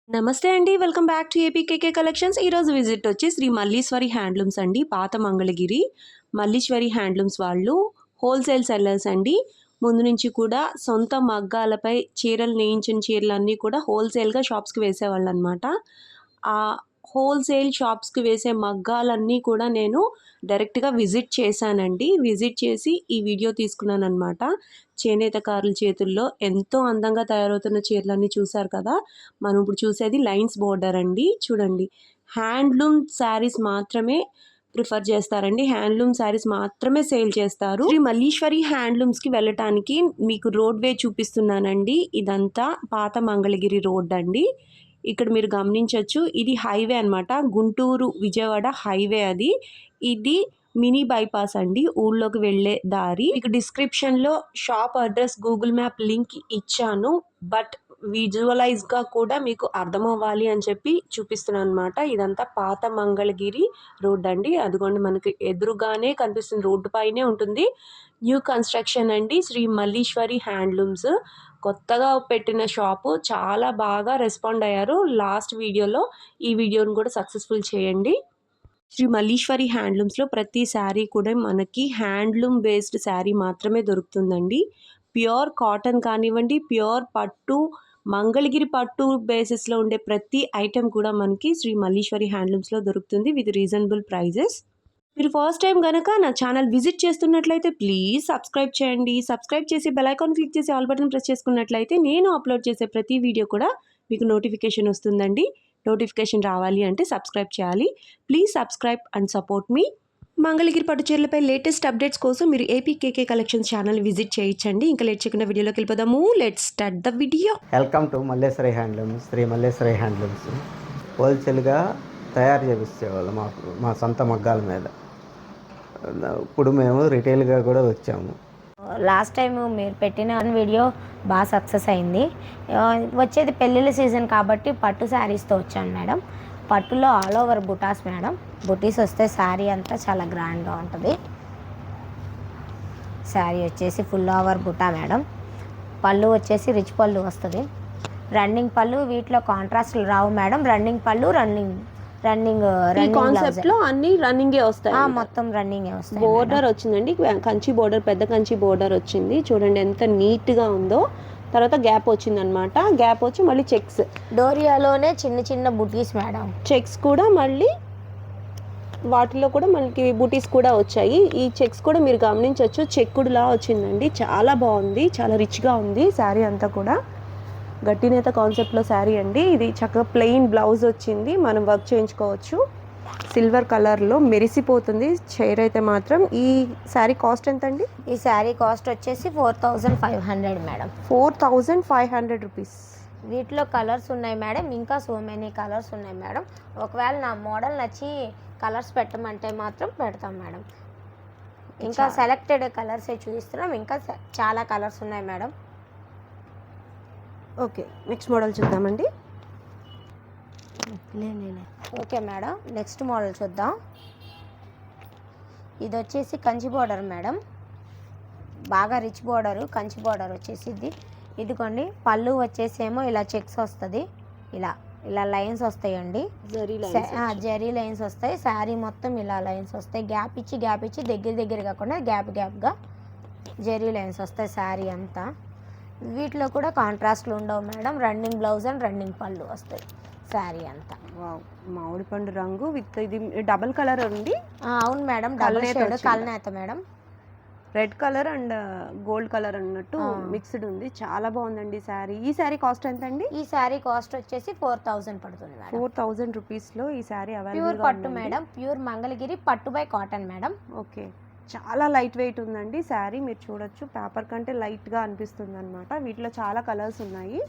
నమస్తే అండి. Welcome back to APKK collections. ఈరోజు విజిట్ వచ్చి శ్రీ మల్లీశ్వరి హ్యాండ్లూమ్స్ అండి. పాత మంగళగిరి మల్లీశ్వరి హ్యాండ్లూమ్స్ వాళ్ళు హోల్సేల్ సెల్లర్స్ అండి. ముందు నుంచి కూడా సొంత మగ్గాలపై చీరలు నేయించిన చీరలన్నీ కూడా హోల్సేల్‌గా షాప్స్‌కి వేసేవాళ్ళనమాట. ఆ హోల్సేల్ షాప్స్‌కి వేసే మగ్గాలన్నీ కూడా నేను డైరెక్ట్‌గా విజిట్ చేశానండి. విజిట్ చేసి ఈ వీడియో తీసుకున్నాననమాట. చేనేతకారుల చేతుల్లో ఎంతో అందంగా తయారవుతున్న చీరలన్నీ చూసారు కదా! మనం ఇప్పుడు చూసేది లైన్స్ బోర్డర్ అండి. చూడండి. హ్యాండ్లూమ్ శారీస్ మాత్రమే ప్రిఫర్ చేస్తారండి. హ్యాండ్లూమ్ శారీస్ మాత్రమే సేల్ చేస్తారు. శ్రీ మల్లీశ్వరి హ్యాండ్లూమ్స్‌కి వెళ్ళటానికి మీకు రోడ్ వే చూపిస్తున్నానండి. ఇదంతా పాత మంగళగిరి రోడ్ అండి. ఇక్కడ మీరు గమనించొచ్చు. ఇది హైవే అనమాట. గుంటూరు, విజయవాడ హైవే అది. ఇది మినీ బైపాస్ అండి. ఊళ్ళోకి వెళ్ళే దారి. మీకు డిస్క్రిప్షన్‌లో shop address, Google map link ఇచ్చాను. బట్ విజువలైజ్‌గా కూడా మీకు అర్థమవ్వాలి అని చెప్పి చూపిస్తున్నాననమాట. ఇదంతా పాత మంగళగిరి రోడ్ అండి. అదిగోండి మనకి ఎదురుగానే కనిపిస్తుంది. రోడ్డు పైనే ఉంటుంది. న్యూ కన్‌స్ట్రక్షన్ అండి. శ్రీ మల్లీశ్వరి హ్యాండ్లూమ్స్. కొత్తగా పెట్టిన షాపు. చాలా బాగా రెస్పాండ్ అయ్యారు. లాస్ట్ వీడియోలో ఈ వీడియోని కూడా సక్సెస్‌ఫుల్ చేయండి. శ్రీ మల్లీశ్వరి హ్యాండ్లూమ్స్‌లో ప్రతి శారీ కూడా మనకి హ్యాండ్లూమ్ బేస్డ్ శారీ మాత్రమే దొరుకుతుందండి. ప్యూర్ కాటన్ కానివ్వండి, ప్యూర్ పట్టు, మంగళగిరి పట్టు బేసిస్‌లో ఉండే ప్రతి ఐటెమ్ కూడా మనకి శ్రీ మల్లీశ్వరి హ్యాండ్లూమ్స్‌లో దొరుకుతుంది విత్ రీజనబుల్ ప్రైజెస్. మీరు ఫస్ట్ టైం గనక నా ఛానల్ విజిట్ చేస్తున్నట్లయితే ప్లీజ్ సబ్స్క్రైబ్ చేయండి. సబ్స్క్రైబ్ చేసి బెల్ ఐకాన్ క్లిక్ చేసి ఆల్ బటన్ ప్రెస్ చేసుకున్నట్లయితే నేను అప్లోడ్ చేసే ప్రతి వీడియో కూడా మీకు నోటిఫికేషన్ వస్తుందండి. నోటిఫికేషన్ రావాలి అంటే సబ్స్క్రైబ్ చేయాలి. ప్లీజ్ సబ్స్క్రైబ్ అండ్ సపోర్ట్ మీ. మంగళగిరి పట్టు చీరలపై లేటెస్ట్ అప్డేట్స్ కోసం మీరు ఏపీకేకే కలెక్షన్స్ ఛానల్ విజిట్ చేయొచ్చండి. ఇంకా లేట్ చేయకుండా వీడియోలోకి వెళ్ళిపోదాము. Let's start the video. Welcome to Malleswari handlooms. Sri Malleswari handlooms హోల్సేల్గా తయారు చేపించేవాళ్ళు మా సొంత మగ్గాల మీద. ఇప్పుడు మేము రిటైల్గా కూడా వచ్చాము. లాస్ట్ టైం మీరు పెట్టిన వీడియో బాగా సక్సెస్ అయింది. వచ్చేది పెళ్ళిళ్ళ సీజన్ కాబట్టి పట్టు శారీస్తో వచ్చాను మేడం. పట్టులో ఆల్ ఓవర్ బుటాస్ మేడం. బుటీస్ వస్తే శారీ అంతా చాలా గ్రాండ్గా ఉంటుంది. శారీ వచ్చేసి ఫుల్ ఓవర్ బుటా మేడం. పళ్ళు వచ్చేసి రిచ్ పళ్ళు వస్తుంది. రన్నింగ్ పళ్ళు, వీటిలో కాంట్రాస్ట్లు రావు మేడం. రన్నింగ్ పళ్ళు, రన్నింగ్ కాన్సెప్ట్ లో అన్ని రన్నింగే వస్తాయి. మొత్తం రన్నింగే వస్తాయి. బోర్డర్ వచ్చిందండి, కంచి బోర్డర్, పెద్ద కంచి బోర్డర్ వచ్చింది. చూడండి ఎంత నీట్ గా ఉందో. తర్వాత గ్యాప్ వచ్చింది అనమాట. గ్యాప్ వచ్చి మళ్ళీ చెక్స్, డోరియాలోనే చిన్న చిన్న బుటీస్ మేడం. చెక్స్ కూడా మళ్ళీ వాటిలో కూడా మనకి బుటీస్ కూడా వచ్చాయి. ఈ చెక్స్ కూడా మీరు గమనించవచ్చు. చెక్కుడులా వచ్చిందండి. చాలా బాగుంది, చాలా రిచ్గా ఉంది శారీ అంతా కూడా. గట్టినేత కాన్సెప్ట్లో శారీ అండి. ఇది చక్కగా ప్లెయిన్ బ్లౌజ్ వచ్చింది. మనం వర్క్ చేయించుకోవచ్చు. సిల్వర్ కలర్లో మెరిసిపోతుంది చైర్ అయితే మాత్రం. ఈ శారీ కాస్ట్ ఎంత అండి? ఈ శారీ కాస్ట్ వచ్చేసి 4500 మేడం. 4500 రూపీస్. వీటిలో కలర్స్ ఉన్నాయి మేడం. ఇంకా సో మెనీ కలర్స్ ఉన్నాయి మేడం. ఒకవేళ నా మోడల్ నచ్చి కలర్స్ పెట్టమంటే మాత్రం పెడతాం మేడం. ఇంకా సెలెక్టెడ్ కలర్సే చూపిస్తున్నాం. ఇంకా చాలా కలర్స్ ఉన్నాయి మేడం. ఓకే, నెక్స్ట్ మోడల్ చూద్దామండి. ఓకే మేడం, నెక్స్ట్ మోడల్ చూద్దాం. ఇది వచ్చేసి కంచి బోర్డర్ మేడం. బాగా రిచ్ బోర్డరు, కంచి బోర్డర్ వచ్చేసి ఇదిగోండి. పళ్ళు వచ్చేసేమో ఇలా చెక్స్ వస్తుంది. ఇలా ఇలా లైన్స్ వస్తాయండి. జరీ లైన్స్ వస్తాయి. శారీ మొత్తం ఇలా లైన్స్ వస్తాయి. గ్యాప్ ఇచ్చి దగ్గర కాకుండా గ్యాప్గా జరీ లైన్స్ వస్తాయి శారీ అంతా. వీటిలో కూడా కాంట్రాస్ట్లు ఉండవు madam. Running blouse and running పళ్ళు వస్తాయి శారీ అంతా. మామిడి పండు రంగు విత్ ఇది డబల్ కలర్ ఉంది. అవును మేడం, డబల్ షేడ్ కలనేత madam. Red colour and gold colour అన్నట్టు మిక్స్డ్ ఉంది. చాలా బాగుందండి శారీ. ఈ శారీ కాస్ట్ ఎంత అండి? ఈ శారీ కాస్ట్ వచ్చేసి 4000 పడుతుంది మేడం. 4000 రూపీస్లో ఈ శారీ అవైలబుల్. ప్యూర్ పట్టు మేడం. ప్యూర్ మంగళగిరి పట్టు బై కాటన్ మేడం. ఓకే, చాలా లైట్ వెయిట్ ఉందండి శారీ. మీరు చూడొచ్చు, పేపర్ కంటే లైట్గా అనిపిస్తుంది అనమాట. వీటిలో చాలా కలర్స్ ఉన్నాయి.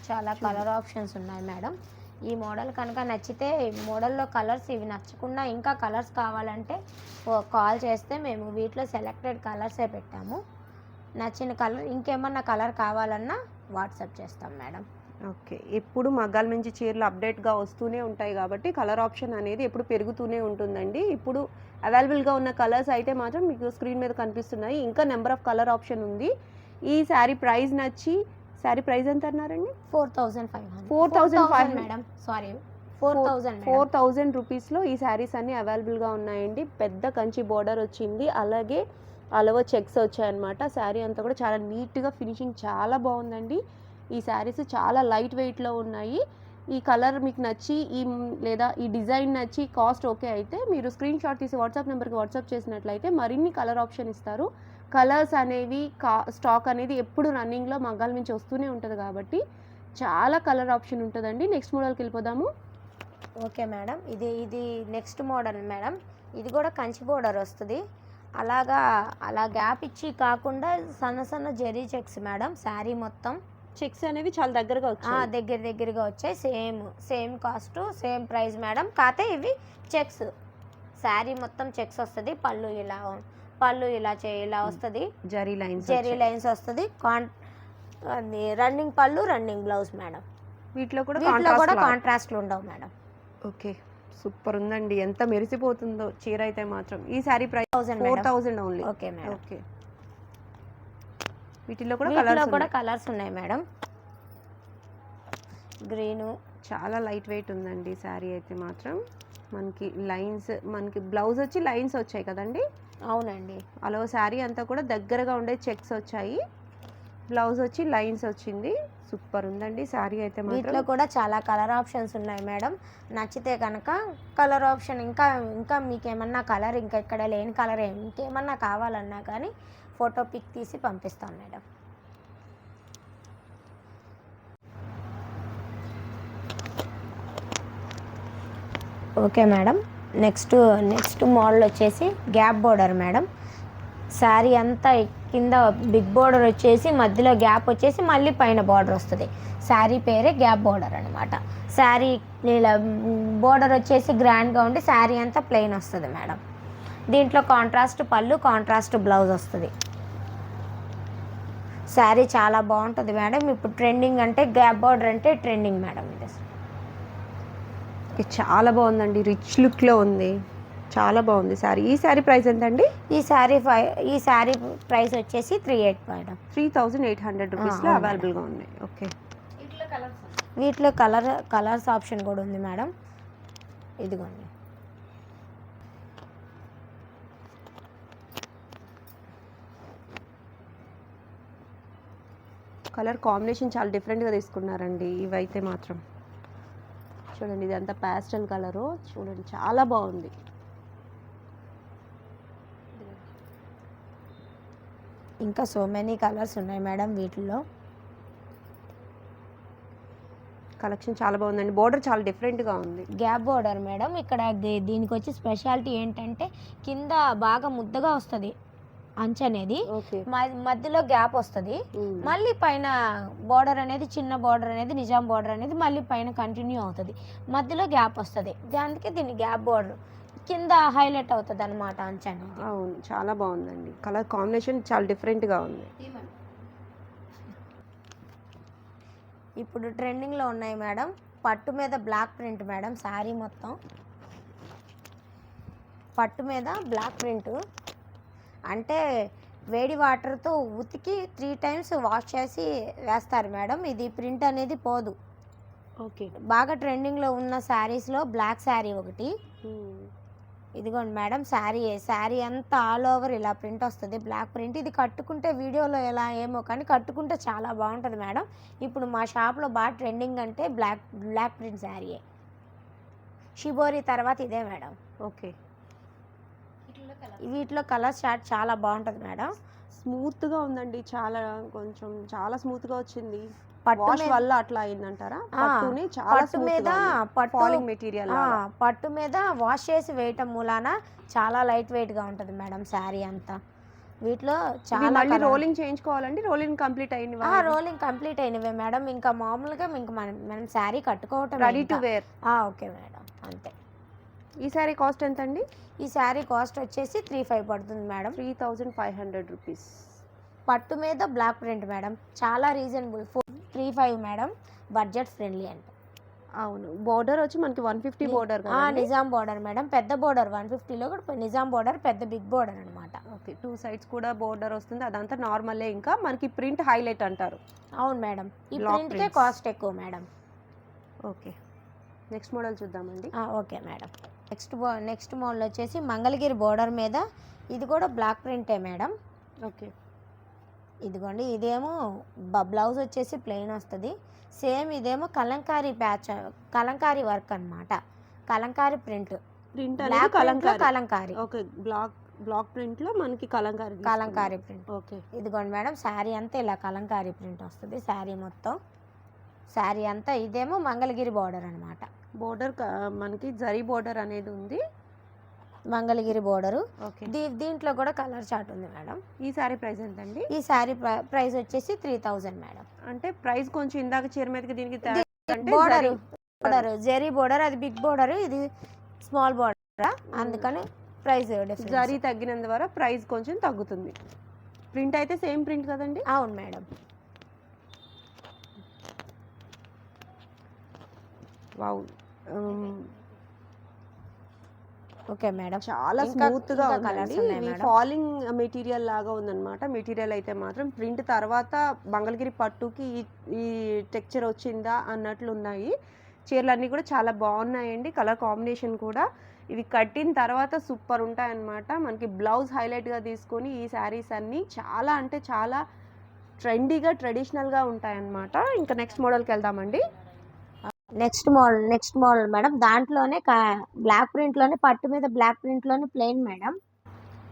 చాలా కలర్ ఆప్షన్స్ ఉన్నాయి మేడం. ఈ మోడల్ కనుక నచ్చితే, మోడల్లో కలర్స్ ఇవి నచ్చకుండా ఇంకా కలర్స్ కావాలంటే కాల్ చేస్తే మేము వీటిలో సెలెక్టెడ్ కలర్సే పెట్టాము. నచ్చిన కలర్, ఇంకేమన్నా కలర్ కావాలన్నా వాట్సాప్ చేస్తాం మేడం. ఓకే, ఎప్పుడు మగ్గాల నుంచి చీరలు అప్డేట్గా వస్తూనే ఉంటాయి కాబట్టి కలర్ ఆప్షన్ అనేది ఎప్పుడు పెరుగుతూనే ఉంటుందండి. ఇప్పుడు అవైలబుల్గా ఉన్న కలర్స్ అయితే మాత్రం మీకు స్క్రీన్ మీద కనిపిస్తున్నాయి. ఇంకా నెంబర్ ఆఫ్ కలర్ ఆప్షన్ ఉంది. ఈ శారీ ప్రైస్ నచ్చి శారీ ప్రైస్ ఎంత అన్నారండి? 4,500. 4,500 మేడం, సారీ 4,000. 4,000 రూపీస్లో ఈ శారీస్ అన్నీ అవైలబుల్గా ఉన్నాయండి. పెద్ద కంచి బోర్డర్ వచ్చింది, అలాగే అలవ చెక్స్ వచ్చాయన్నమాట. శారీ అంతా కూడా చాలా నీట్గా ఫినిషింగ్ చాలా బాగుందండి. ఈ శారీస్ చాలా లైట్ వెయిట్లో ఉన్నాయి. ఈ కలర్ మీకు నచ్చి లేదా ఈ డిజైన్ నచ్చి కాస్ట్ ఓకే అయితే మీరు స్క్రీన్ షాట్ తీసి వాట్సాప్ నెంబర్కి వాట్సాప్ చేసినట్లయితే మరిన్ని కలర్ ఆప్షన్ ఇస్తారు. కలర్స్ అనేవి స్టాక్ అనేది ఎప్పుడు రన్నింగ్లో మగ్గాల నుంచి వస్తూనే ఉంటుంది కాబట్టి చాలా కలర్ ఆప్షన్ ఉంటుందండి. నెక్స్ట్ మోడల్కి వెళ్ళిపోదాము. ఓకే మేడం, ఇది నెక్స్ట్ మోడల్ మేడం. ఇది కూడా కంచి బోర్డర్ వస్తుంది. అలా గ్యాప్ ఇచ్చి కాకుండా సన్న జెరీ చెక్స్ మేడం. శారీ మొత్తం చెక్స్ అనేవి చాలా దగ్గరగా వచ్చాయి. దగ్గరగా వచ్చాయి. Same cost same price madam. కాకపోతే ఇవి చెక్స్, శారీ మొత్తం చెక్స్ వస్తుంది. పళ్ళు ఇలా వస్తుంది. జెరీ లైన్స్ వస్తుంది. రన్నింగ్ పళ్ళు, రన్నింగ్ బ్లౌజ్ మేడం. వీటిలో కూడా కాంట్రాస్ట్లు ఉండవు మేడం. ఓకే, సూపర్ ఉందండి. ఎంత మెరిసిపోతుందో చీర అయితే మాత్రం. ఈ sari price 4,000 only. Okay madam. Okay, వీటిలో కూడా కలర్స్ ఉన్నాయి మేడం. గ్రీను చాలా లైట్ వెయిట్ ఉందండి శారీ అయితే మాత్రం. మనకి బ్లౌజ్ వచ్చి లైన్స్ వచ్చాయి కదండి? అవునండి. అలా శారీ అంతా కూడా దగ్గరగా ఉండే చెక్స్ వచ్చాయి, బ్లౌజ్ వచ్చి లైన్స్ వచ్చింది. సూపర్ ఉందండి శారీ అయితే మాత్రం. వీటిలో కూడా చాలా కలర్ ఆప్షన్స్ ఉన్నాయి మేడం. నచ్చితే కనుక కలర్ ఆప్షన్ ఇంకా మీకు ఏమన్నా కలర్ ఇంకా ఇక్కడ లేని కలర్ ఇంకేమన్నా కావాలన్నా కానీ ఫోటో పిక్ తీసి పంపిస్తాం madam. Okay madam, next model వచ్చేసి గ్యాప్ బోర్డర్ మేడం. శారీ అంతా కింద బిగ్ బోర్డర్ వచ్చేసి మధ్యలో గ్యాప్ వచ్చేసి మళ్ళీ పైన బార్డర్ వస్తుంది. శారీ పేరే గ్యాప్ బోర్డర్ అనమాట. శారీ ఇలా బోర్డర్ వచ్చేసి గ్రాండ్గా ఉండి శారీ అంతా ప్లెయిన్ వస్తుంది మేడం. దీంట్లో కాంట్రాస్ట్ పళ్ళు, కాంట్రాస్ట్ బ్లౌజ్ వస్తుంది. శారీ చాలా బాగుంటుంది మేడం. ఇప్పుడు ట్రెండింగ్ అంటే గ్యాప్ బోర్డర్ అంటే ట్రెండింగ్ మేడం. ఇది చాలా బాగుందండి, రిచ్ లుక్లో ఉంది, చాలా బాగుంది శారీ. ఈ శారీ ప్రైస్ ఎంత అండి? ఈ శారీ ప్రైస్ వచ్చేసి 3,800 రూపీస్లో అవైలబుల్గా ఉన్నాయి. ఓకే, వీటిలో కలర్స్ ఆప్షన్ కూడా ఉంది మేడం. ఇదిగోండి. కలర్ కాంబినేషన్ చాలా డిఫరెంట్గా తీసుకున్నారండి. ఇవైతే మాత్రం చూడండి, ఇది అంతా ప్యాస్టల్ కలరు, చూడండి చాలా బాగుంది. ఇంకా సో మెనీ కలర్స్ ఉన్నాయి మేడం. వీటిల్లో కలెక్షన్ చాలా బాగుందండి. బోర్డర్ చాలా డిఫరెంట్గా ఉంది, గ్యాప్ బోర్డర్ మేడం. ఇక్కడ దీనికి వచ్చి స్పెషాలిటీ ఏంటంటే కింద బాగా ముద్దగా వస్తుంది అంచు అనేది, మధ్యలో గ్యాప్ వస్తుంది. మళ్ళీ పైన బోర్డర్ అనేది చిన్న బోర్డర్ అనేది నిజాం బోర్డర్ అనేది మళ్ళీ పైన కంటిన్యూ అవుతుంది. మధ్యలో గ్యాప్ వస్తుంది, దానికి దీన్ని గ్యాప్ బోర్డర్. కింద హైలైట్ అవుతుంది అనమాట అంచు అనేది. అవును, చాలా బాగుందండి. కలర్ కాంబినేషన్ చాలా డిఫరెంట్గా ఉంది. ఇప్పుడు ట్రెండింగ్లో ఉన్నాయి మేడం. పట్టు మీద బ్లాక్ ప్రింట్ మేడం. శారీ మొత్తం పట్టు మీద బ్లాక్ ప్రింట్ అంటే వేడి వాటర్తో ఉతికి 3 times వాష్ చేసి వేస్తారు మేడం. ఇది ప్రింట్ అనేది పోదు. ఓకే, బాగా ట్రెండింగ్లో ఉన్న శారీస్లో బ్లాక్ శారీ ఒకటి. ఇదిగోండి మేడం, శారీ అంతా ఆల్ ఓవర్ ఇలా ప్రింట్ వస్తుంది, బ్లాక్ ప్రింట్. ఇది కట్టుకుంటే వీడియోలో ఎలా ఏమో కానీ కట్టుకుంటే చాలా బాగుంటుంది మేడం. ఇప్పుడు మా షాప్లో బాగా ట్రెండింగ్ అంటే బ్లాక్ ప్రింట్ శారీయే. షిబోరి తర్వాత ఇదే మేడం. ఓకే, వీటిలో కలర్ చార్ట్ చాలా బాగుంటుంది మేడం. స్మూత్గా ఉందండి, చాలా స్మూత్గా వచ్చింది. పట్టు వల్ల అట్లా అయిందంటారా? పట్టు మీద వాష్ చేసి వేయటం మూలాన చాలా లైట్ వెయిట్గా ఉంటుంది మేడం శారీ అంతా. వీటిలో చాలా రోలింగ్ చేయించుకోవాలండి. రోలింగ్ కంప్లీట్ అయినవే మేడం. ఇంకా మామూలుగా మనం శారీ కట్టుకోవటం ready to wear. Okay madam, అంతే. ఈ శారీ కాస్ట్ ఎంత అండి? ఈ శారీ కాస్ట్ వచ్చేసి 3,500 పడుతుంది మేడం. 3,500 రూపీస్. పట్టు మీద బ్లాక్ ప్రింట్ మేడం. చాలా రీజనబుల్. 3,500 మేడం. బడ్జెట్ ఫ్రెండ్లీ అంటే అవును. బోర్డర్ వచ్చి మనకి 150 బోర్డర్ కదండీ? నిజాం బోర్డర్ మేడం, పెద్ద బోర్డర్ 150లో కూడా నిజాం బోర్డర్, పెద్ద బిగ్ బోర్డర్ అనమాట. ఓకే. 2 సైడ్స్ కూడా బోర్డర్ వస్తుంది. అదంతా నార్మలే ఇంకా. మనకి ప్రింట్ హైలైట్ అంటారు. అవును మేడం, ఈ Block ప్రింట్కే prints. కాస్ట్ ఎక్కువ మేడం. ఓకే. నెక్స్ట్ మోడల్ చూద్దామండి. Okay madam. నెక్స్ట్ మోడల్ వచ్చేసి మంగళగిరి బోర్డర్ మీద, ఇది కూడా బ్లాక్ ప్రింటే మేడం. ఓకే. ఇదిగోండి, ఇదేమో బ్లౌజ్ వచ్చేసి ప్లెయిన్ వస్తుంది. సేమ్ ఇదేమో కలంకారీ ప్యాచ్, కలంకారీ వర్క్ అన్నమాట. కలంకారీ ప్రింట్, ప్రింట్ అనేది బ్లాక్ ప్రింట్లో కలంకారీ. కలంకారీ, ఓకే. బ్లాక్ ప్రింట్లో మనకి కలంకారీ కలంకారీ ప్రింట్. ఓకే. ఇదిగోండి మేడం, శారీ అంతా ఇలా కలంకారీ ప్రింట్ వస్తుంది. శారీ మొత్తం, శారీ అంతా ఇదేమో మంగళగిరి బోర్డర్ అనమాట. బోర్డర్ మనకి జరీ బోర్డర్ అనేది ఉంది. మంగళగిరి బోర్డరు. ఓకే. దీంట్లో కూడా కలర్ చార్ట్ ఉంది మేడం. ఈ సారీ ప్రైస్ ఎంతండి? ఈ శారీ ప్రైస్ వచ్చేసి 3000 మేడం. అంటే ప్రైస్ కొంచెం ఇందాక చీర మీదకి దీనికి తేడా అంటే బోర్డర్, జరీ జెరీ బోర్డర్, అది బిగ్ బోర్డర్, ఇది స్మాల్ బోర్డర్, అందుకని ప్రైస్ డిఫరెన్స్. జరీ తగ్గినందు వల్ల ప్రైస్ కొంచెం తగ్గుతుంది. ప్రింట్ అయితే సేమ్ ప్రింట్ కదండి? అవును మేడం. వావ్. ఓకే మేడం, చాలా ఇంకా స్మూత్ గా కలర్స్ ఉందండి. ఉన్నాయి ఇది మేడం. ఫాలింగ్ మెటీరియల్ లాగా ఉందన్నమాట. మెటీరియల్ అయితే మాత్రం ప్రింట్ తర్వాత మంగళగిరి పట్టుకి ఈ టెక్చర్ వచ్చిందా అన్నట్లు ఉన్నాయి. చీరలన్నీ కూడా చాలా బాగున్నాయండి. కలర్ కాంబినేషన్ కూడా ఇవి కట్టిన తర్వాత సూపర్ ఉంటాయన్నమాట. మనకి బ్లౌజ్ హైలైట్గా తీసుకొని ఈ శారీస్ అన్నీ చాలా అంటే చాలా ట్రెండీగా ట్రెడిషనల్గా ఉంటాయన్నమాట. ఇంకా నెక్స్ట్ మోడల్కి వెళ్దామండి. నెక్స్ట్ మోడల్ మేడం, దాంట్లోనే బ్లాక్ ప్రింట్ లోనే, పట్టు మీద బ్లాక్ ప్రింట్ లోనే ప్లెయిన్ మేడం.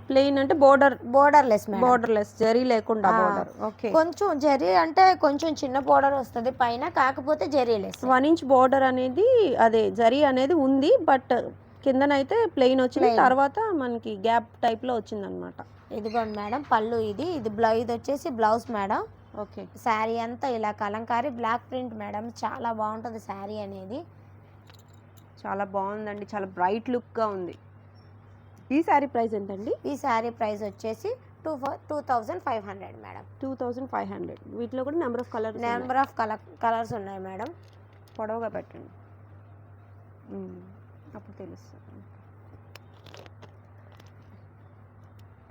ప్లెయిన్ అంటే బోర్డర్లెస్ మేడం, బోర్డర్లెస్, జరీ లేకుండా బోర్డర్. ఓకే. కొంచెం జరీ అంటే కొంచెం చిన్న బోర్డర్ వస్తుంది పైన, కాకపోతే జరీ లెస్. 1 ఇంచ్ బోర్డర్ అనేది, అదే జరీ అనేది ఉంది. బట్ కిందనైతే ప్లెయిన్ వచ్చింది. తర్వాత మనకి గ్యాప్ టైప్ లో వచ్చింది అనమాట. ఇదిగోండి మేడం, పళ్ళు ఇది ఇది వచ్చేసి బ్లౌజ్ మేడం. ఓకే. శారీ అంతా ఇలా కలంకారీ బ్లాక్ ప్రింట్ మేడం, చాలా బాగుంటుంది శారీ అనేది. చాలా బాగుందండి. చాలా బ్రైట్ లుక్ గా ఉంది. ఈ శారీ ప్రైస్ ఎంతండి? ఈ శారీ ప్రైస్ వచ్చేసి 2500 మేడం. 2500. వీటిలో కూడా నెంబర్ ఆఫ్ కలర్స్ ఉన్నాయి మేడం. పొడవుగా పెట్టండి, అప్పుడు తెలుస్తుంది.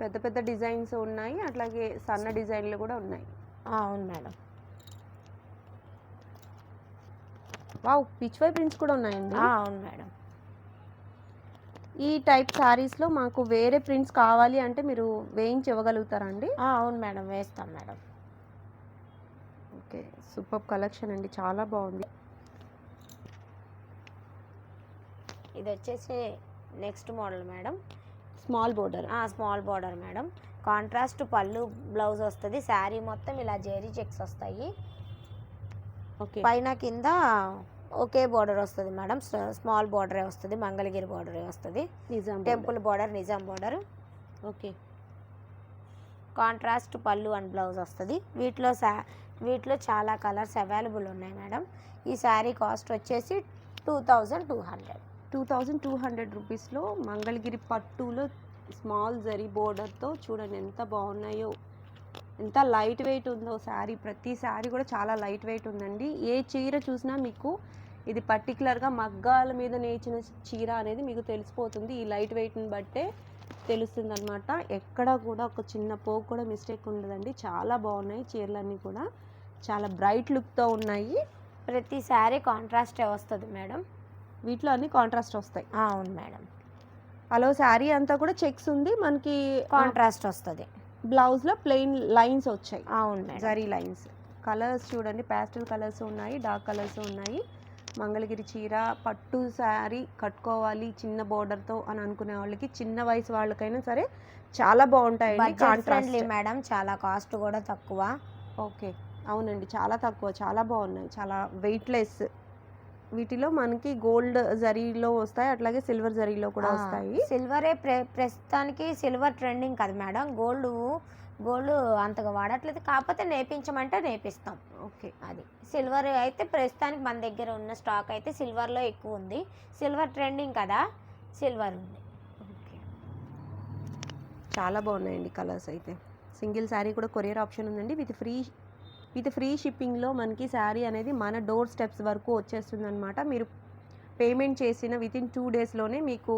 పెద్ద పెద్ద డిజైన్స్ ఉన్నాయి, అట్లాగే సన్న డిజైన్లు కూడా ఉన్నాయి. అవును madam. Wow, Pichwai prints కూడా ఉన్నాయండి. అవును మేడం. ఈ టైప్ శారీస్లో మాకు వేరే ప్రింట్స్ కావాలి అంటే మీరు వేయించి ఇవ్వగలుగుతారా అండి? అవును మేడం, వేస్తాం మేడం. ఓకే. సూపర్ కలెక్షన్ అండి, చాలా బాగుంది. ఇది వచ్చేసి next model madam, small border. Small border madam. Contrast పళ్ళు బ్లౌజ్ వస్తుంది. శారీ మొత్తం ఇలా జెరీ చెక్స్ వస్తాయి. ఓకే. పైన కింద ఒకే బోర్డర్ వస్తుంది మేడం. స్మాల్ బోర్డరే వస్తుంది, మంగళగిరి బోర్డరే వస్తుంది. Nizam temple border, Nizam border. Okay. Contrast పళ్ళు అండ్ బ్లౌజ్ వస్తుంది. వీటిలో చాలా కలర్స్ అవైలబుల్ ఉన్నాయి మేడం. ఈ శారీ కాస్ట్ వచ్చేసి 2200. 2200 రూపీస్లో మంగళగిరి పట్టులో స్మాల్ జరీ బోర్డర్తో చూడండి ఎంత బాగున్నాయో, ఎంత లైట్ వెయిట్ ఉందో శారీ. ప్రతి శారీ కూడా చాలా లైట్ వెయిట్ ఉందండి. ఏ చీర చూసినా మీకు ఇది పర్టికులర్గా మగ్గాల మీద నేర్చిన చీర అనేది మీకు తెలిసిపోతుంది. ఈ లైట్ వెయిట్ని బట్టే తెలుస్తుంది అనమాట. ఎక్కడ కూడా ఒక చిన్న పోగు కూడా మిస్టేక్ ఉండదండి. చాలా బాగున్నాయి చీరలన్నీ కూడా, చాలా బ్రైట్ లుక్తో ఉన్నాయి. ప్రతి శారీ కాంట్రాస్టే వస్తుంది మేడం. వీటిలో అన్ని కాంట్రాస్ట్ వస్తాయి. అవును మేడం. అలో శారీ అంతా కూడా చెక్స్ ఉంది, మనకి కాంట్రాస్ట్ వస్తుంది. బ్లౌజ్లో ప్లెయిన్ లైన్స్ వచ్చాయి. అవును మేడం. జరీ లైన్స్. కలర్స్ చూడండి, ప్యాస్టల్ కలర్స్ ఉన్నాయి, డార్క్ కలర్స్ ఉన్నాయి. మంగళగిరి చీర పట్టు శారీ కట్టుకోవాలి చిన్న బోర్డర్తో అని అనుకునే వాళ్ళకి, చిన్న వయసు వాళ్ళకైనా సరే చాలా బాగుంటాయండి. ఫ్రెండ్లీ మేడం, చాలా కాస్ట్ కూడా తక్కువ. ఓకే. అవునండి, చాలా తక్కువ, చాలా బాగున్నాయి, చాలా వెయిట్లెస్. వీటిలో మనకి గోల్డ్ జరీలో వస్తాయి, అట్లాగే సిల్వర్ జరీలో కూడా వస్తాయి. సిల్వరే ప్రస్తుతానికి సిల్వర్ ట్రెండింగ్ కదా మేడం. గోల్డ్ అంతగా వాడట్లేదు, కాకపోతే నేర్పించమంటే నేర్పిస్తాం. ఓకే. అది సిల్వర్ అయితే ప్రస్తుతానికి మన దగ్గర ఉన్న స్టాక్ అయితే సిల్వర్లో ఎక్కువ ఉంది. సిల్వర్ ట్రెండింగ్ కదా, సిల్వర్ ఉంది. ఓకే. చాలా బాగున్నాయండి కలర్స్ అయితే. సింగిల్ శారీ కూడా కొరియర్ ఆప్షన్ ఉందండి, విత్ ఫ్రీ విత్ ఫ్రీ షిప్పింగ్లో మనకి శారీ అనేది మన డోర్ స్టెప్స్ వరకు వచ్చేస్తుంది అనమాట. మీరు పేమెంట్ చేసిన వితిన్ 2 డేస్లోనే మీకు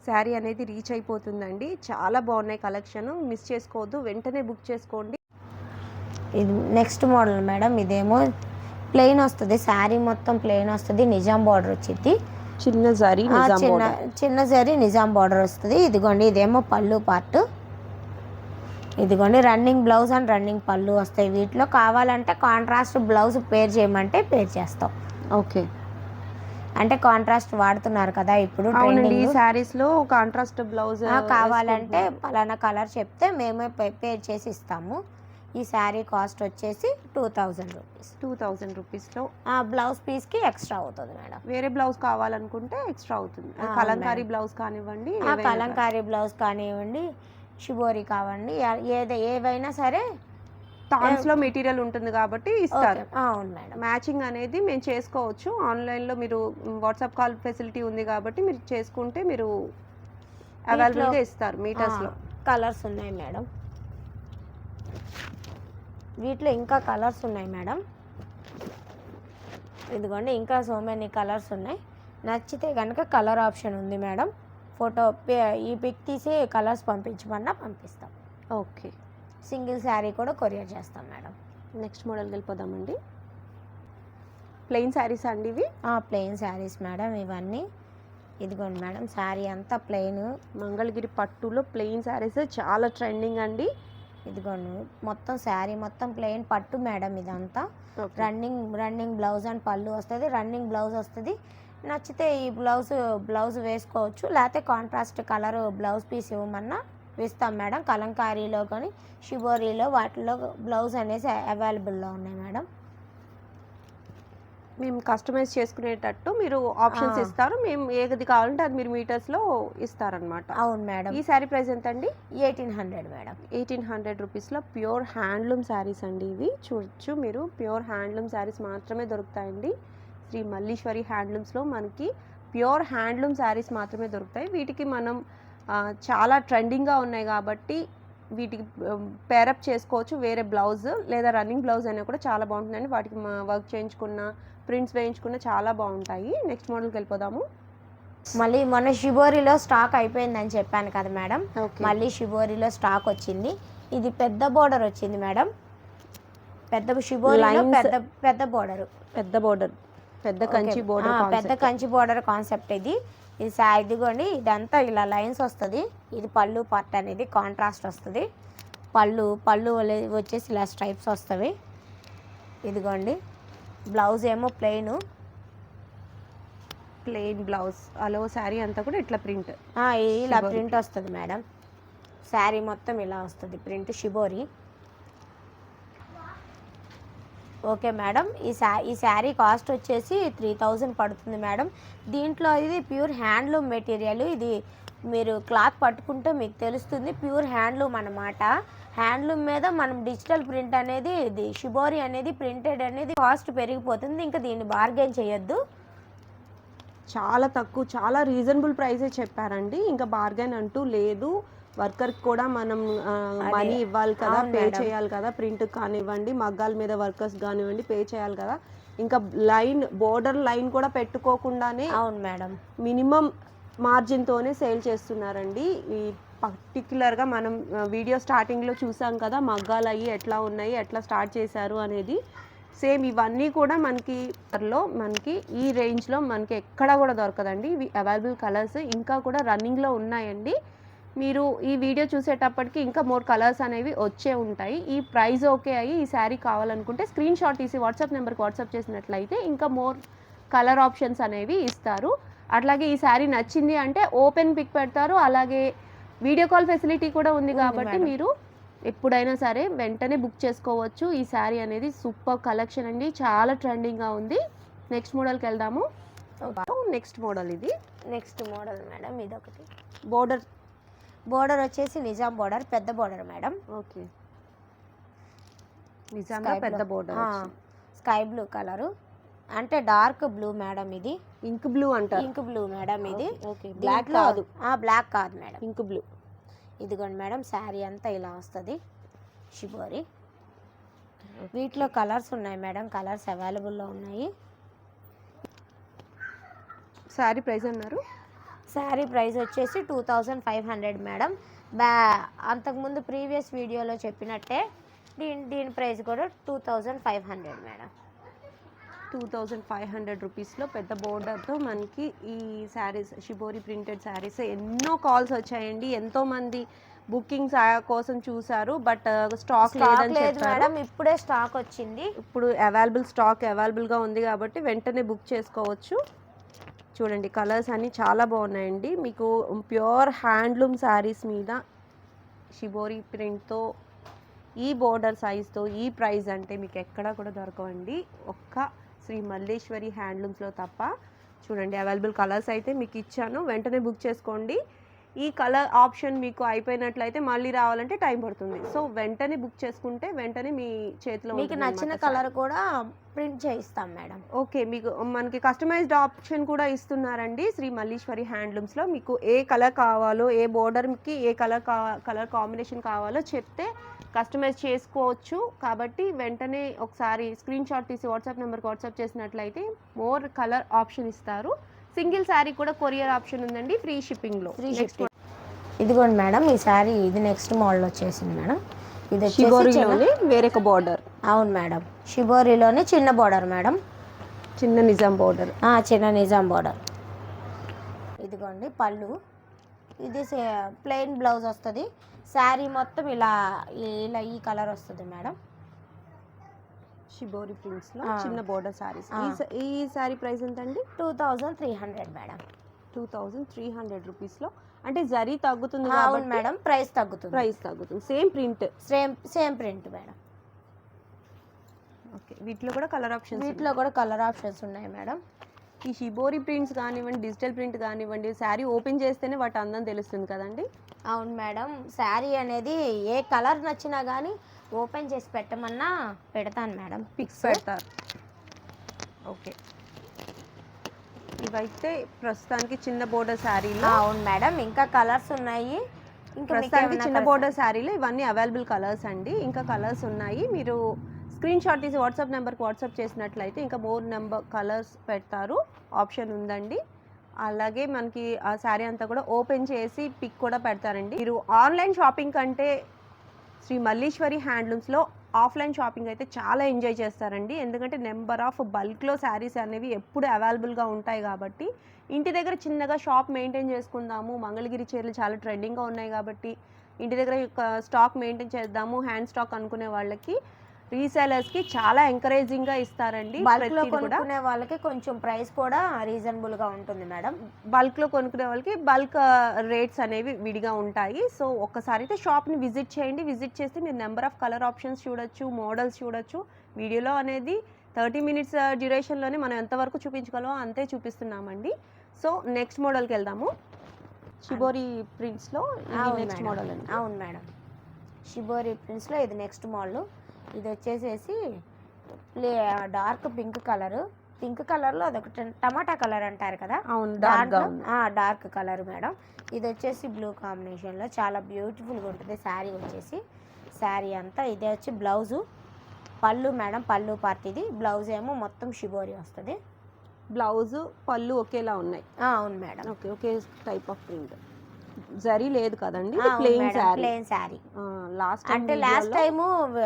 శారీ అనేది రీచ్ అయిపోతుందండి. చాలా బాగున్నాయి కలెక్షన్, మిస్ చేసుకోవద్దు, వెంటనే బుక్ చేసుకోండి. ఇది నెక్స్ట్ మోడల్ మేడం. ఇదేమో ప్లెయిన్ వస్తుంది, శారీ మొత్తం ప్లెయిన్ వస్తుంది, నిజాం బార్డర్ వచ్చింది. చిన్న జరీ చిన్న జరీ నిజాం బార్డర్ వస్తుంది. ఇదిగోండి ఇదేమో పళ్ళు పార్ట్. ఇదిగోండి రన్నింగ్ బ్లౌజ్ అండ్ రన్నింగ్ పళ్ళు వస్తాయి. వీటిలో కావాలంటే కాంట్రాస్ట్ బ్లౌజ్ పేర్ చేయమంటే పేర్ చేస్తాం. ఓకే, అంటే కాంట్రాస్ట్ వాడుతున్నారు కదా ఇప్పుడు అవునండి. ఈ శారీస్ లో కాంట్రాస్ట్ బ్లౌజ్ కావాలంటే పలానా కలర్ చెప్తే మేమే పేర్ చేసి ఇస్తాము. ఈ శారీ కాస్ట్ వచ్చేసి 2000 రూపీస్. 2000 రూపీస్లో బ్లౌజ్ పీస్కి ఎక్స్ట్రా అవుతుంది మేడం. వేరే బ్లౌజ్ కావాలనుకుంటే ఎక్స్ట్రా అవుతుంది. కలంకారీ బ్లౌజ్ కానివ్వండి, కలంకారీ బ్లౌజ్ కానివ్వండి, షిబోరి కావండి, ఏవైనా సరే థాన్స్ లో మెటీరియల్ ఉంటుంది కాబట్టి ఇస్తారు. అవును మేడం. మ్యాచింగ్ అనేది మేము చేసుకోవచ్చు. ఆన్లైన్లో మీరు వాట్సాప్ కాల్ ఫెసిలిటీ ఉంది కాబట్టి మీరు చేసుకుంటే మీరు అవైలబుల్గా ఇస్తారు మీటర్స్లో. కలర్స్ ఉన్నాయి మేడం, వీటిలో ఇంకా కలర్స్ ఉన్నాయి మేడం. ఇదిగోండి ఇంకా సో మెనీ కలర్స్ ఉన్నాయి. నచ్చితే కనుక కలర్ ఆప్షన్ ఉంది మేడం. ఫోటో ఈ పిక్ తీసి కలర్స్ పంపించమన్నా పంపిస్తాం. ఓకే, సింగిల్ శారీ కూడా కొరియర్ చేస్తాం మేడం. నెక్స్ట్ మోడల్కి వెళ్ళిపోదామండి. ప్లెయిన్ శారీస్ అండి ఇవి? ప్లెయిన్ శారీస్ మేడం ఇవన్నీ. ఇదిగోండి మేడం శారీ అంతా ప్లెయిన్. మంగళగిరి పట్టులో ప్లెయిన్ శారీస్ చాలా ట్రెండింగ్ అండి. ఇదిగోండి మొత్తం శారీ మొత్తం ప్లెయిన్ పట్టు మేడం. ఇదంతా రన్నింగ్ బ్లౌజ్ అండ్ పళ్ళు వస్తుంది, రన్నింగ్ బ్లౌజ్ వస్తుంది. నచ్చితే ఈ బ్లౌజ్ వేసుకోవచ్చు, లేకపోతే కాంట్రాస్ట్ కలర్ బ్లౌజ్ పీస్ ఇవ్వమన్నా ఇస్తాం మేడం. కలంకారీలో కానీ షిబోరీలో వాటిలో బ్లౌజ్ అనేసి అవైలబుల్లో ఉన్నాయి మేడం. మేము కస్టమైజ్ చేసుకునేటట్టు మీరు ఆప్షన్స్ ఇస్తారు. మేము ఏది కావాలంటే అది మీరు మీటర్స్లో ఇస్తారనమాట. అవును మేడం. ఈ శారీ ప్రైస్ ఎంత అండి? 1800 మేడం. 1800 రూపీస్లో ప్యూర్ హ్యాండ్లూమ్ శారీస్ అండి ఇవి. చూడొచ్చు మీరు, ప్యూర్ హ్యాండ్లూమ్ శారీస్ మాత్రమే దొరుకుతాయండి. శ్రీ మల్లీశ్వరి హ్యాండ్లూమ్స్లో మనకి ప్యూర్ హ్యాండ్లూమ్ శారీస్ మాత్రమే దొరుకుతాయి. వీటికి మనం చాలా ట్రెండింగ్గా ఉన్నాయి కాబట్టి వీటికి పేరప్ చేసుకోవచ్చు. వేరే బ్లౌజ్ లేదా రన్నింగ్ బ్లౌజ్ అయినా కూడా చాలా బాగుంటుందండి. వాటికి వర్క్ చేయించుకున్న, ప్రింట్స్ వేయించుకున్న చాలా బాగుంటాయి. నెక్స్ట్ మోడల్కి వెళ్ళిపోదాము. మళ్ళీ మొన్న షిబోరిలో స్టాక్ అయిపోయిందని చెప్పాను కదా మేడం. మళ్ళీ షిబోరిలో స్టాక్ వచ్చింది. ఇది పెద్ద బోర్డర్ వచ్చింది మేడం. పెద్ద షిబోరిలో పెద్ద బోర్డర్, పెద్ద కంచి బోర్డర్ కాన్సెప్ట్ ఇది. ఇదిగోండి ఇదంతా ఇలా లైన్స్ వస్తుంది. ఇది పళ్ళు పార్ట్ అనేది కాంట్రాస్ట్ వస్తుంది. పళ్ళు వచ్చేసి ఇలా స్ట్రైప్స్ వస్తాయి. ఇదిగోండి బ్లౌజ్ ఏమో ప్లెయిన్ బ్లౌజ్. అలో శారీ అంతా కూడా ఇట్లా ప్రింట్, ఇలా ప్రింట్ వస్తుంది మేడం. శారీ మొత్తం ఇలా వస్తుంది ప్రింట్ షిబోరి. Okay madam. ఈ శారీ కాస్ట్ వచ్చేసి 3000 పడుతుంది మేడం. దీంట్లో ఇది ప్యూర్ హ్యాండ్లూమ్ మెటీరియల్. ఇది మీరు క్లాత్ పట్టుకుంటే మీకు తెలుస్తుంది, ప్యూర్ హ్యాండ్లూమ్ అన్నమాట. హ్యాండ్లూమ్ మీద మనం డిజిటల్ ప్రింట్ అనేది, ఇది షిబోరి అనేది ప్రింటెడ్ అనేది కాస్ట్ పెరిగిపోతుంది. ఇంకా దీన్ని బార్గెన్ చేయొద్దు. చాలా తక్కువ, చాలా రీజనబుల్ ప్రైసే చెప్పారండి. ఇంకా బార్గెన్ అంటూ లేదు. వర్కర్కి కూడా మనం మనీ ఇవ్వాలి కదా, పే చేయాలి కదా. ప్రింట్ కానివ్వండి, మగ్గాల మీద వర్కర్స్ కానివ్వండి, పే చేయాలి కదా. ఇంకా బోర్డర్ లైన్ కూడా పెట్టుకోకుండానే అవును మేడం మినిమం మార్జిన్తోనే సేల్ చేస్తున్నారండి. ఈ పర్టిక్యులర్గా మనం వీడియో స్టార్టింగ్లో చూసాం కదా, మగ్గాలు అయ్యి ఎట్లా ఉన్నాయి, ఎట్లా స్టార్ట్ చేశారు అనేది. సేమ్ ఇవన్నీ కూడా మనకి ఈ రేంజ్లో మనకి ఎక్కడా కూడా దొరకదండి. ఇవి అవైలబుల్ కలర్స్ ఇంకా కూడా రన్నింగ్లో ఉన్నాయండి. మీరు ఈ వీడియో చూసేటప్పటికి ఇంకా మోర్ కలర్స్ అనేవి వచ్చే ఉంటాయి. ఈ ప్రైస్ ఓకే అయ్యి ఈ శారీ కావాలనుకుంటే స్క్రీన్ షాట్ తీసి వాట్సాప్ నెంబర్కి వాట్సాప్ చేసినట్లయితే ఇంకా మోర్ కలర్ ఆప్షన్స్ అనేవి ఇస్తారు. అట్లాగే ఈ శారీ నచ్చింది అంటే ఓపెన్ పిక్ పెడతారు. అలాగే వీడియో కాల్ ఫెసిలిటీ కూడా ఉంది కాబట్టి మీరు ఎప్పుడైనా సరే వెంటనే బుక్ చేసుకోవచ్చు. ఈ శారీ అనేది సూపర్ కలెక్షన్ అండి, చాలా ట్రెండింగ్గా ఉంది. నెక్స్ట్ మోడల్కి వెళ్దాము. నెక్స్ట్ మోడల్ ఇది. నెక్స్ట్ మోడల్ మేడం ఇదొకటి. బోర్డర్ వచ్చేసి నిజాం బోర్డర్, పెద్ద బోర్డర్ మేడం. ఓకే, నిజంగా పెద్ద బోర్డర్. స్కై బ్లూ కలరు, అంటే డార్క్ బ్లూ మేడం. ఇది ఇంక్ బ్లూ అంటారు. ఇంక్ బ్లూ మేడం ఇది. బ్లాక్ కాదు. బ్లాక్ కాదు మేడం, ఇంక్ బ్లూ. ఇదిగోండి మేడం శారీ అంతా ఇలా వస్తుంది షిబోరి. వీటిలో కలర్స్ ఉన్నాయి మేడం, కలర్స్ అవైలబుల్లో ఉన్నాయి. శారీ ప్రైస్ అన్నారు? శారీ ప్రైస్ వచ్చేసి 2500 మేడం. అంతకుముందు ప్రీవియస్ వీడియోలో చెప్పినట్టే దీని ప్రైస్ కూడా 2500 మేడం. 2500 రూపీస్లో పెద్ద బోర్డర్తో మనకి ఈ శారీస్, షిబోరి ప్రింటెడ్ శారీస్ ఎన్నో కాల్స్ వచ్చాయండి. ఎంతోమంది బుకింగ్స్ కోసం చూసారు, బట్ స్టాక్ లేదని లేదు చెప్పారు. మేడం, ఇప్పుడే స్టాక్ వచ్చింది. ఇప్పుడు స్టాక్ అవైలబుల్గా ఉంది కాబట్టి వెంటనే బుక్ చేసుకోవచ్చు. చూడండి కలర్స్ అన్నీ చాలా బాగున్నాయండి. మీకు ప్యూర్ హ్యాండ్లూమ్ శారీస్ మీద షిబోరి ప్రింట్తో ఈ బోర్డర్ సైజ్తో ఈ ప్రైస్ అంటే మీకు ఎక్కడా కూడా దొరకవండి, ఒక్క శ్రీ మల్లేశ్వరి హ్యాండ్లూమ్స్లో తప్ప. చూడండి అవైలబుల్ కలర్స్ అయితే మీకు ఇచ్చాను, వెంటనే బుక్ చేసుకోండి. ఈ కలర్ ఆప్షన్ మీకు అయిపోయినట్లయితే మళ్ళీ రావాలంటే టైం పడుతుంది. సో వెంటనే బుక్ చేసుకుంటే వెంటనే మీ చేతిలో మీకు నచ్చిన కలర్ కూడా ప్రింట్ చేయిస్తాం మేడం. ఓకే, మీకు మనకి కస్టమైజ్డ్ ఆప్షన్ కూడా ఇస్తున్నారండి శ్రీ మల్లీశ్వరి హ్యాండ్లూమ్స్లో. మీకు ఏ కలర్ కావాలో, ఏ బోర్డర్కి ఏ కలర్ కాంబినేషన్ కావాలో చెప్తే కస్టమైజ్ చేసుకోవచ్చు. కాబట్టి వెంటనే ఒకసారి స్క్రీన్ షాట్ తీసి వాట్సాప్ నెంబర్కి వాట్సాప్ చేసినట్లయితే మోర్ కలర్ ఆప్షన్ ఇస్తారు. సింగిల్ శారీ కూడా కొరియర్ ఆప్షన్ ఉందండి, ఫ్రీ షిప్పింగ్లో. ఇదిగోండి మేడం, ఈ శారీ ఇది నెక్స్ట్ మోడల్ వచ్చేసింది మేడం. ఇది షిబోరిలోనే వేరొక బోర్డర్. అవును మేడం, షిబోరిలోనే చిన్న బోర్డర్ మేడం, చిన్న నిజాం బోర్డర్. చిన్న నిజాం బోర్డర్. ఇదిగోండి పళ్ళు, ఇది ప్లెయిన్ బ్లౌజ్ వస్తుంది. శారీ మొత్తం ఇలా ఈ కలర్ వస్తుంది మేడం. షిబోరి ప్రింట్స్లో చిన్న బోర్డర్ శారీస్. ఈ శారీ ప్రైస్ ఎంతండి? 2300 మేడం. 2300 రూపీస్లో. అంటే జరీ తగ్గుతుంది అవును మేడం, ప్రైస్ తగ్గుతుంది. Same print, same print madam. Okay, వీటిలో కూడా కలర్ ఆప్షన్స్ ఉన్నాయి మేడం. ఈ షిబోరి ప్రింట్స్ కానివ్వండి, డిజిటల్ ప్రింట్ కానివ్వండి, శారీ ఓపెన్ చేస్తేనే వాటి అందం తెలుస్తుంది కదండి. అవును మేడం, శారీ అనేది ఏ కలర్ నచ్చినా కానీ ఓపెన్ చేసి పెట్టమన్నా పెడతాను మేడం, పిక్స్ పెడతారు. ఓకే, ఇవైతే ప్రస్తుతానికి చిన్న బోర్డర్ శారీలో. అవును మేడం, ఇంకా కలర్స్ ఉన్నాయి. ఇంకా ప్రస్తుతానికి చిన్న బోర్డర్ శారీలో ఇవన్నీ అవైలబుల్ కలర్స్ అండి. ఇంకా కలర్స్ ఉన్నాయి, మీరు స్క్రీన్ షాట్ తీసి వాట్సాప్ నెంబర్కి వాట్సాప్ చేసినట్లయితే ఇంకా మోర్ నెంబర్ కలర్స్ పెడతారు, ఆప్షన్ ఉందండి. అలాగే మనకి ఆ శారీ అంతా కూడా ఓపెన్ చేసి పిక్ కూడా పెడతారండి. మీరు ఆన్లైన్ షాపింగ్ కంటే శ్రీ మల్లీశ్వరి హ్యాండ్లూమ్స్లో ఆఫ్లైన్ షాపింగ్ అయితే చాలా ఎంజాయ్ చేస్తారండి. ఎందుకంటే నెంబర్ ఆఫ్ బల్క్లో శారీస్ అనేవి ఎప్పుడు అవైలబుల్గా ఉంటాయి కాబట్టి ఇంటి దగ్గర చిన్నగా షాప్ మెయింటైన్ చేసుకుందాము. మంగళగిరి చీరలు చాలా ట్రెండింగ్గా ఉన్నాయి కాబట్టి ఇంటి దగ్గర స్టాక్ మెయింటైన్ చేద్దాము హ్యాండ్ స్టాక్ అనుకునే వాళ్ళకి, రీసెలర్స్కి చాలా ఎంకరేజింగ్గా ఇస్తారండి. బల్క్లో కొనుక్కునే వాళ్ళకి కొంచెం ప్రైస్ కూడా రీజనబుల్గా ఉంటుంది మేడం. బల్క్లో కొనుక్కునే వాళ్ళకి బల్క్ రేట్స్ అనేవి విడిగా ఉంటాయి. సో ఒక్కసారి అయితే షాప్ని విజిట్ చేయండి. విజిట్ చేస్తే మీరు నెంబర్ ఆఫ్ కలర్ ఆప్షన్స్ చూడొచ్చు, మోడల్స్ చూడొచ్చు. వీడియోలో అనేది 30 మినిట్స్ డ్యూరేషన్లోనే మనం ఎంతవరకు చూపించగలమో అంతే చూపిస్తున్నామండి. సో నెక్స్ట్ మోడల్కి వెళ్దాము. షిబోరి ప్రింట్స్లో నెక్స్ట్ మోడల్ అండి. అవును మేడం, షిబోరి ప్రింట్స్లో ఇది నెక్స్ట్ మోడల్. ఇది వచ్చేసేసి డార్క్ పింక్ కలర్లో అదొక టమాటా కలర్ అంటారు కదా. అవును, డార్క్ కలర్ మేడం. ఇది వచ్చేసి బ్లూ కాంబినేషన్లో చాలా బ్యూటిఫుల్గా ఉంటుంది శారీ వచ్చేసి. శారీ అంతా ఇదే వచ్చి బ్లౌజు, పళ్ళు మేడం, పళ్ళు పార్ట్ ఇది. బ్లౌజ్ ఏమో మొత్తం షిబోరి వస్తుంది. బ్లౌజ్ పళ్ళు ఒకేలా ఉన్నాయి. అవును madam, okay type of print, zari లేదు కదండి, ప్లెయిన్ శారీ. లాస్ట్ టైం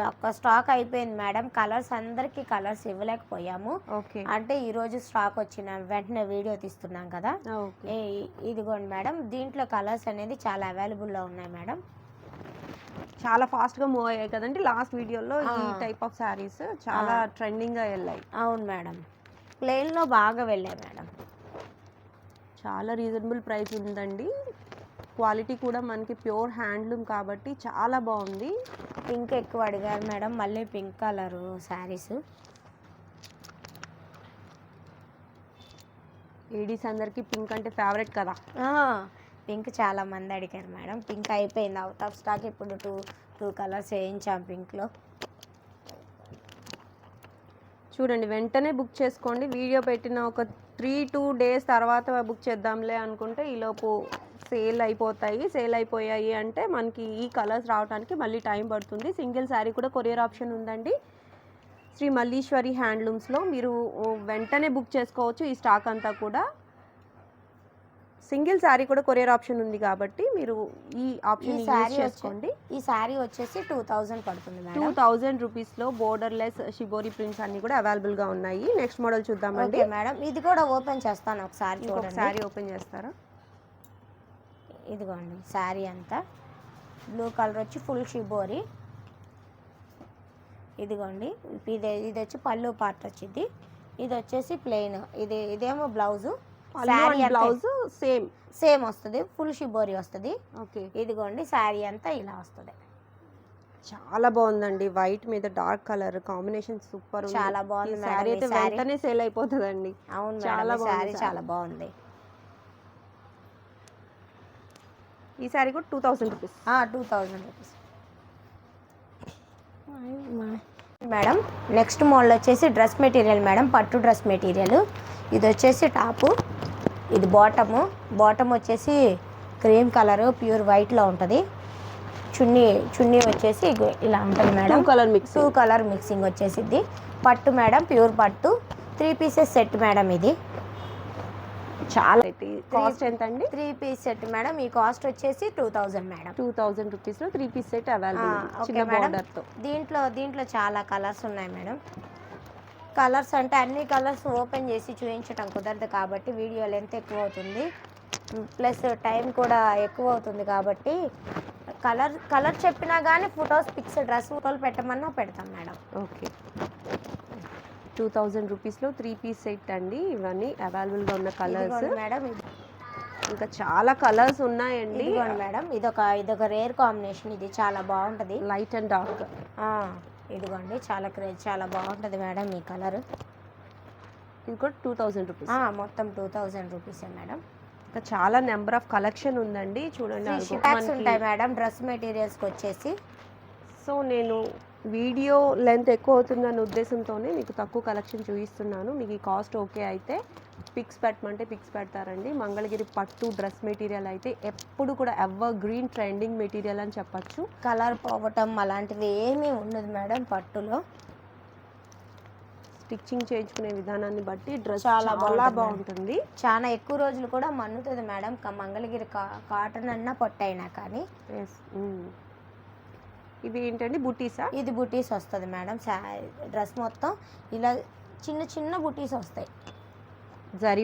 ఒక స్టాక్ అయిపోయింది మేడం. కలర్స్ అందరికి కలర్స్ ఇవ్వలేకపోయాము. అంటే ఈ రోజు స్టాక్ వచ్చిన వెంటనే వీడియో తీస్తున్నాం కదా. ఇదిగోండి మేడం, దీంట్లో కలర్స్ అనేది చాలా అవైలబుల్లో ఉన్నాయి మేడం. చాలా ఫాస్ట్గా మూవ్ అయ్యాయి కదండి లాస్ట్ వీడియోలో. ఈ టైప్ ఆఫ్ శారీస్ చాలా ట్రెండింగ్గా వెళ్ళాయి. అవును మేడం, ప్లెయిన్లో బాగా వెళ్ళాయి మేడం. చాలా రీజనబుల్ ప్రైస్ ఉందండి. క్వాలిటీ కూడా మనకి ప్యూర్ హ్యాండ్లూమ్ కాబట్టి చాలా బాగుంది. పింక్ ఎక్కువ అడిగారు మేడం, మళ్ళీ పింక్ కలరు శారీస్. లేడీస్ అందరికీ పింక్ అంటే ఫేవరెట్ కదా. పింక్ చాలా మంది అడిగారు మేడం. పింక్ అయిపోయింది, అవుట్ ఆఫ్ స్టాక్. ఇప్పుడు టూ కలర్స్ వేయించాం పింక్లో. చూడండి వెంటనే బుక్ చేసుకోండి. వీడియో పెట్టిన ఒక 3-2 డేస్ తర్వాత బుక్ చేద్దాంలే అనుకుంటే ఈలోపు సేల్ అయిపోయాయి అంటే మనకి ఈ కలర్స్ రావడానికి మళ్ళీ టైం పడుతుంది. సింగిల్ శారీ కూడా కొరియర్ ఆప్షన్ ఉందండి. శ్రీ మల్లీశ్వరి హ్యాండ్లూమ్స్లో మీరు వెంటనే బుక్ చేసుకోవచ్చు ఈ స్టాక్ అంతా కూడా. సింగిల్ శారీ కూడా కొరియర్ ఆప్షన్ ఉంది కాబట్టి మీరు ఈ ఆప్షన్ యూజ్ చేసుకోండి. ఈ శారీ వచ్చేసి 2000 పడుతుంది మేడం. 2000 రూపీస్లో బోర్డర్లెస్ షిబోరి ప్రింట్స్ అన్ని కూడా అవైలబుల్గా ఉన్నాయి. నెక్స్ట్ మోడల్ చూద్దామండి. ఓకే మేడం, ఇది కూడా ఓపెన్ చేస్తాను ఒకసారి చూడండి. శారీ ఓపెన్ చేస్తారా? ఇదిగోండి శారీ అంతా బ్లూ కలర్ వచ్చి ఫుల్ షిబోరి. ఇదిగోండి ఇది వచ్చి పళ్ళు పార్ట్ వచ్చింది. ఇది వచ్చేసి ప్లెయిన్. ఇదేమో బ్లౌజు. బ్లౌజ్ సేమ్ వస్తుంది, ఫుల్ షిబోరి వస్తుంది. ఓకే, ఇదిగోండి శారీ అంతా ఇలా వస్తుంది. చాలా బాగుందండి. వైట్ మీద డార్క్ కలర్ కాంబినేషన్ సూపర్ ఉంది. చాలా బాగుంది శారీ అయితే వెంటనే సేల్ అయిపోతుందండి. అవును, చాలా శారీ చాలా బాగుంది. ఈ శారీ కూడా 2000 rupees. 2000 rupees madam. Next model వచ్చేసి డ్రెస్ మెటీరియల్ మేడం, పట్టు డ్రెస్ మెటీరియల్. ఇది వచ్చేసి టాపు, ఇది బాటమ్ వచ్చేసి క్రీమ్ కలర్ ప్యూర్ వైట్లో ఉంటుంది. చున్నీ వచ్చేసి ఇలా ఉంటుంది మేడం. టూ కలర్ మిక్సింగ్ వచ్చేసిద్ది. పట్టు మేడం, ప్యూర్ పట్టు. 3 పీసెస్ సెట్ మేడం. ఇది చాలా కాస్ట్ ఎంత అండి? 3 పీస్ సెట్ మేడం. ఈ కాస్ట్ వచ్చేసి 2000 మేడం. 2000 రూపీస్లో 3 piece set available. Okay madam. దీంట్లో చాలా కలర్స్ ఉన్నాయి మేడం. కలర్స్ అంటే అన్ని కలర్స్ ఓపెన్ చేసి చూపించడం కుదరదు కాబట్టి వీడియో లెంత్ ఎక్కువ అవుతుంది, ప్లస్ టైం కూడా ఎక్కువ అవుతుంది కాబట్టి కలర్ చెప్పినా కానీ ఫొటోస్ పిక్స్ డ్రెస్ ఫోటోలు పెట్టమన్నా పెడతాం మేడం. ఓకే, 2000 రూపీస్లో 3 పీస్ సెట్ అండి. ఇవన్నీ అవైలబుల్గా ఉన్న కలర్స్ మేడం. ఇంకా చాలా కలర్స్ ఉన్నాయండి మేడం. ఇదొక రేర్ కాంబినేషన్. ఇది చాలా బాగుంటుంది, లైట్ అండ్ డార్క్. ఇదిగోండి చాలా బాగుంటుంది మేడం ఈ కలర్. ఇది కూడా 2000 రూపీస్. మొత్తం 2000 రూపీసే మేడం. ఇంకా చాలా నెంబర్ ఆఫ్ కలెక్షన్ ఉందండి. చూడండి, ఉంటాయి మేడం డ్రెస్ మెటీరియల్స్కి వచ్చేసి. సో నేను వీడియో లెంత్ ఎక్కువ అవుతుందన్న ఉద్దేశంతోనే మీకు తక్కువ కలెక్షన్ చూపిస్తున్నాను. మీకు ఈ కాస్ట్ ఓకే అయితే పిక్స్ పెట్టమంటే పిక్స్ పెడతారండి. మంగళగిరి పట్టు డ్రెస్ మెటీరియల్ అయితే ఎప్పుడు కూడా ఎవర్ గ్రీన్ ట్రెండింగ్ మెటీరియల్ అని చెప్పచ్చు. కలర్ పోవటం అలాంటివి ఏమీ ఉండదు మేడం. పట్టులో స్టిచ్చింగ్ చేయించుకునే విధానాన్ని బట్టి డ్రెస్ చాలా బాగుంటుంది. చాలా ఎక్కువ రోజులు కూడా మన్నుతుంది మేడం. మంగళగిరి కాటన్ అన్నా పట్టు అయినా కానీ. ఇవి ఏంటండి, బుటీసా? ఇది బుటీస్ వస్తుంది మేడం. డ్రెస్ మొత్తం ఇలా చిన్న బుటీస్ వస్తాయి. జరీ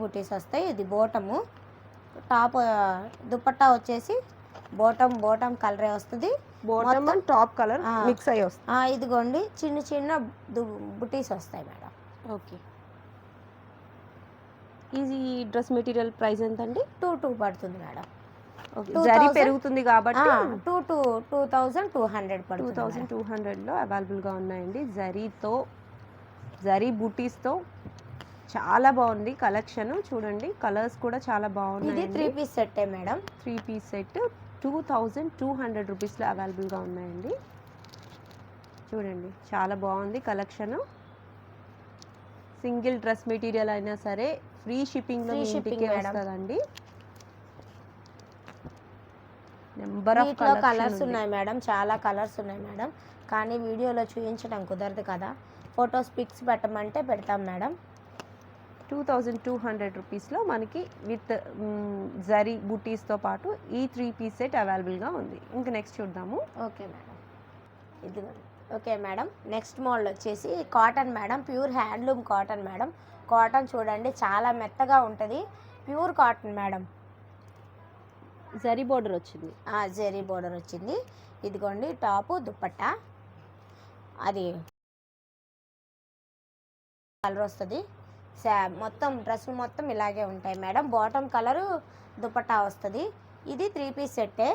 బుటీస్ వస్తాయి. ఇది బోటము. టాప్ దుపట్టా వచ్చేసి బోటం కలరే వస్తుంది. బోటం టాప్ కలర్ మిక్స్ అయ్యి వస్తుంది. ఇదిగోండి చిన్న బుటీస్ వస్తాయి మేడం. ఓకే, ఈ డ్రెస్ మెటీరియల్ ప్రైస్ ఎంత అండి? 2 పడుతుంది మేడం. జరీ పెరుగుతుంది కాబట్టి 2200 పడుతుంది. 2200లో అవైలబుల్గా ఉన్నాయండి. జరీ బూటీస్తో చాలా బాగుంది కలెక్షన్. చూడండి, కలర్స్ కూడా చాలా బాగున్నాయి. ఇది 3 పీస్ సెట్టే మేడం. 3 పీస్ సెట్ 2200 రూపీస్లో అవైలబుల్గా ఉన్నాయండి. చూడండి, చాలా బాగుంది కలెక్షన్. సింగిల్ డ్రెస్ మెటీరియల్ అయినా సరే ఫ్రీ షిప్పింగ్లో ఇంటికి వస్తుందండి. నెంబర్ ఆఫ్ కలర్స్ ఉన్నాయి మేడం. చాలా కలర్స్ ఉన్నాయి మేడం. కానీ వీడియోలో చూపించడం కుదరదు కదా. ఫొటోస్ పిక్స్ పెట్టమంటే పెడతాం మేడం. 2200 రూపీస్లో మనకి విత్ జరీ బుటీస్తో పాటు ఈ 3 పీస్ సెట్ అవైలబుల్గా ఉంది. ఇంకా నెక్స్ట్ చూద్దాము. Okay madam. ఇది ఓకే మేడం. నెక్స్ట్ మోడల్ వచ్చేసి cotton madam. Pure handloom cotton madam. Cotton చూడండి చాలా మెత్తగా ఉంటుంది. Pure cotton madam. Zari border వచ్చింది. జరీ బోర్డర్ వచ్చింది. ఇదిగోండి టాపు దుపట్టా అది కలర్ వస్తుంది. మొత్తం డ్రెస్సులు మొత్తం ఇలాగే ఉంటాయి మేడం. బాటమ్ కలరు దుపట్టా వస్తుంది. ఇది 3 పీస్ సెట్టే.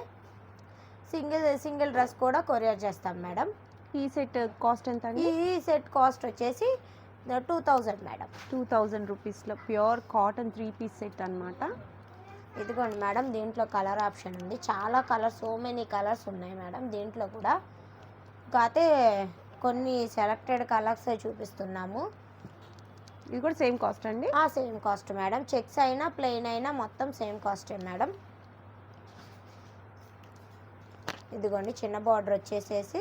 సింగిల్ డ్రెస్ కూడా కొరియర్ చేస్తాం మేడం. ఈ సెట్ కాస్ట్ ఎంత అండి? ఈ సెట్ కాస్ట్ వచ్చేసి 2000 మేడం. 2000 రూపీస్లో ప్యూర్ కాటన్ 3 పీస్ సెట్ అనమాట. ఇదిగోండి మేడం, దీంట్లో కలర్ ఆప్షన్ ఉంది. చాలా కలర్స్, సో మెనీ కలర్స్ ఉన్నాయి మేడం దీంట్లో కూడా. కాకపోతే కొన్ని సెలెక్టెడ్ కలర్స్ చూపిస్తున్నాము. ఇది కూడా సేమ్ కాస్ట్ అండి? Same cost madam. చెక్స్ అయినా ప్లెయిన్ అయినా మొత్తం సేమ్ కాస్టే మేడం. ఇదిగోండి చిన్న బార్డర్ వచ్చేసేసి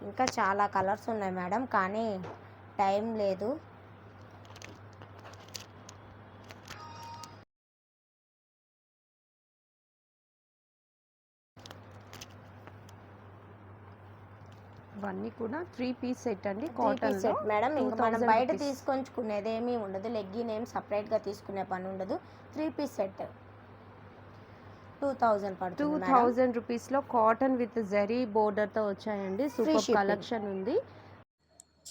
ఇంకా చాలా కలర్స్ ఉన్నాయి మేడం, కానీ టైం లేదు. ఇవన్నీ కూడా 3 పీస్ సెట్ అండి, 3 కాటన్ పీస్ సెట్ మేడం. ఇంకా మనం 2000 బయట rupees. తీసుకొంచుకునేది ఏమీ ఉండదు, లెగ్గిన్ ఏం సపరేట్గా తీసుకునే పని ఉండదు. 3 పీస్ సెట్ 2000 పడుతుంది మేడం. 2000 రూపీస్లో కాటన్ విత్ జరీ బోర్డర్తో వచ్చాయండి. Super shipping. కలెక్షన్ ఉంది.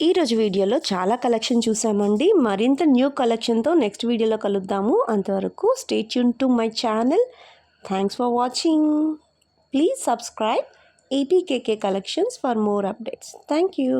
ఈరోజు వీడియోలో చాలా కలెక్షన్ చూసామండి. మరింత న్యూ కలెక్షన్తో నెక్స్ట్ వీడియోలో కలుద్దాము. అంతవరకు stay tune to my channel. Thanks for watching. Please subscribe APKK Collections for more updates. Thank you.